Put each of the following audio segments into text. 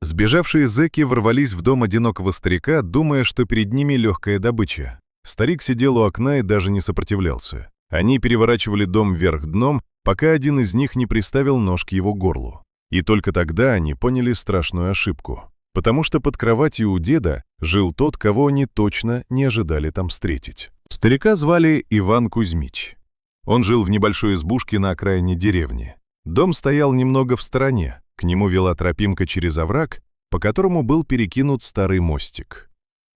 Сбежавшие зэки ворвались в дом одинокого старика, думая, что перед ними легкая добыча. Старик сидел у окна и даже не сопротивлялся. Они переворачивали дом вверх дном, пока один из них не приставил нож к его горлу. И только тогда они поняли страшную ошибку. Потому что под кроватью у деда жил тот, кого они точно не ожидали там встретить. Старика звали Иван Кузьмич. Он жил в небольшой избушке на окраине деревни. Дом стоял немного в стороне, к нему вела тропинка через овраг, по которому был перекинут старый мостик.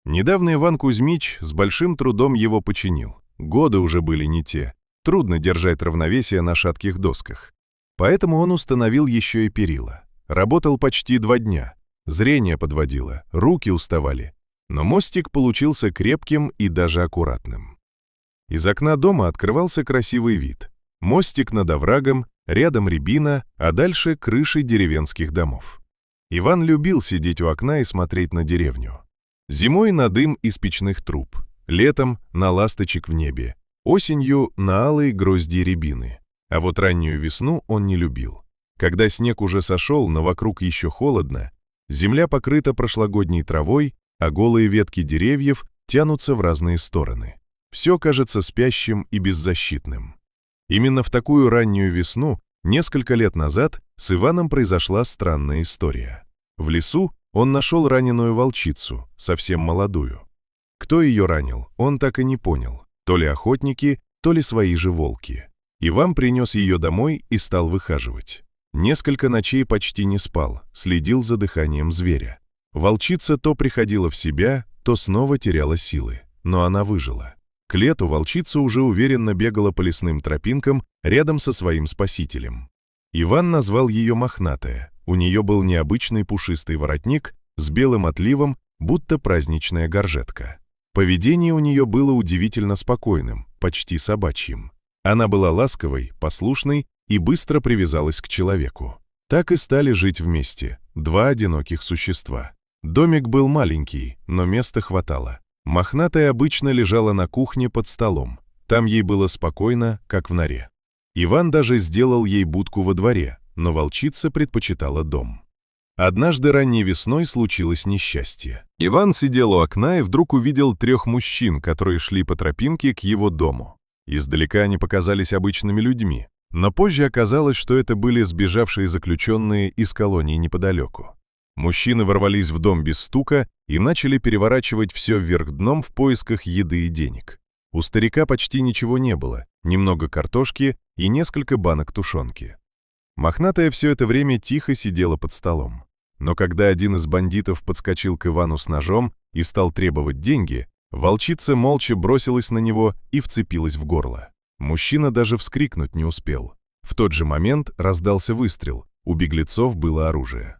Недавно Иван Кузьмич с большим трудом его починил. Годы уже были не те, трудно держать равновесие на шатких досках. Поэтому он установил еще и перила. Работал почти 2 дня. Зрение подводило, руки уставали. Но мостик получился крепким и даже аккуратным. Из окна дома открывался красивый вид. Мостик над оврагом, рядом рябина, а дальше крыши деревенских домов. Иван любил сидеть у окна и смотреть на деревню. Зимой на дым из печных труб, летом на ласточек в небе, осенью на алые грозди рябины. А вот раннюю весну он не любил. Когда снег уже сошел, но вокруг еще холодно, земля покрыта прошлогодней травой, а голые ветки деревьев тянутся в разные стороны. Все кажется спящим и беззащитным. Именно в такую раннюю весну, несколько лет назад, с Иваном произошла странная история. В лесу он нашел раненую волчицу, совсем молодую. Кто ее ранил, он так и не понял. То ли охотники, то ли свои же волки. Иван принес ее домой и стал выхаживать. Несколько ночей почти не спал, следил за дыханием зверя. Волчица то приходила в себя, то снова теряла силы, но она выжила. К лету волчица уже уверенно бегала по лесным тропинкам рядом со своим спасителем. Иван назвал ее Мохнатая. У нее был необычный пушистый воротник с белым отливом, будто праздничная горжетка. Поведение у нее было удивительно спокойным, почти собачьим. Она была ласковой, послушной и быстро привязалась к человеку. Так и стали жить вместе, 2 одиноких существа. Домик был маленький, но места хватало. Мохнатая обычно лежала на кухне под столом. Там ей было спокойно, как в норе. Иван даже сделал ей будку во дворе, но волчица предпочитала дом. Однажды ранней весной случилось несчастье. Иван сидел у окна и вдруг увидел 3 мужчин, которые шли по тропинке к его дому. Издалека они показались обычными людьми, но позже оказалось, что это были сбежавшие заключенные из колонии неподалеку. Мужчины ворвались в дом без стука и начали переворачивать все вверх дном в поисках еды и денег. У старика почти ничего не было, немного картошки и несколько банок тушенки. Мохнатая все это время тихо сидела под столом. Но когда один из бандитов подскочил к Ивану с ножом и стал требовать деньги, волчица молча бросилась на него и вцепилась в горло. Мужчина даже вскрикнуть не успел. В тот же момент раздался выстрел, у беглецов было оружие.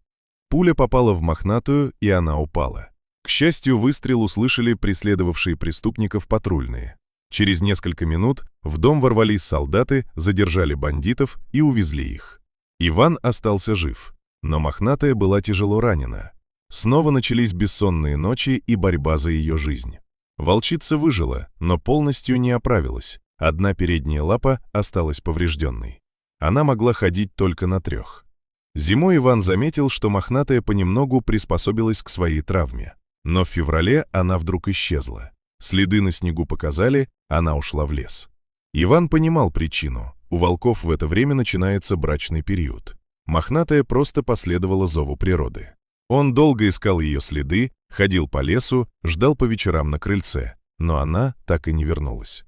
Пуля попала в Мохнатую, и она упала. К счастью, выстрел услышали преследовавшие преступников патрульные. Через несколько минут в дом ворвались солдаты, задержали бандитов и увезли их. Иван остался жив, но Мохнатая была тяжело ранена. Снова начались бессонные ночи и борьба за ее жизнь. Волчица выжила, но полностью не оправилась. Одна передняя лапа осталась поврежденной. Она могла ходить только на 3. Зимой Иван заметил, что Мохнатая понемногу приспособилась к своей травме. Но в феврале она вдруг исчезла. Следы на снегу показали, она ушла в лес. Иван понимал причину. У волков в это время начинается брачный период. Мохнатая просто последовала зову природы. Он долго искал ее следы, ходил по лесу, ждал по вечерам на крыльце, но она так и не вернулась.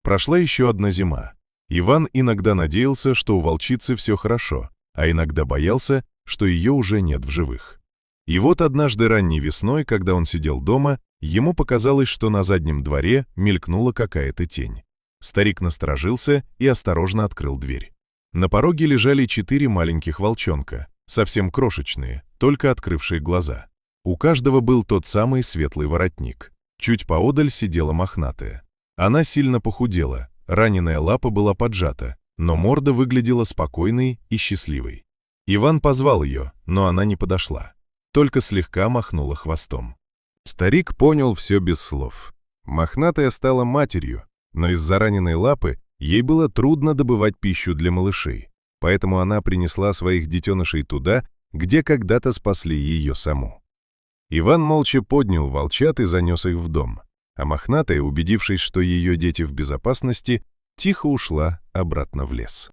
Прошла еще одна зима. Иван иногда надеялся, что у волчицы все хорошо, а иногда боялся, что ее уже нет в живых. И вот однажды ранней весной, когда он сидел дома, ему показалось, что на заднем дворе мелькнула какая-то тень. Старик насторожился и осторожно открыл дверь. На пороге лежали 4 маленьких волчонка, совсем крошечные, только открывшие глаза. У каждого был тот самый светлый воротник. Чуть поодаль сидела Мохнатая. Она сильно похудела, раненая лапа была поджата, но морда выглядела спокойной и счастливой. Иван позвал ее, но она не подошла, только слегка махнула хвостом. Старик понял все без слов. Мохнатая стала матерью, но из-за раненой лапы ей было трудно добывать пищу для малышей, поэтому она принесла своих детенышей туда, где когда-то спасли ее саму. Иван молча поднял волчат и занес их в дом, а мохнатая, убедившись, что ее дети в безопасности, тихо ушла обратно в лес.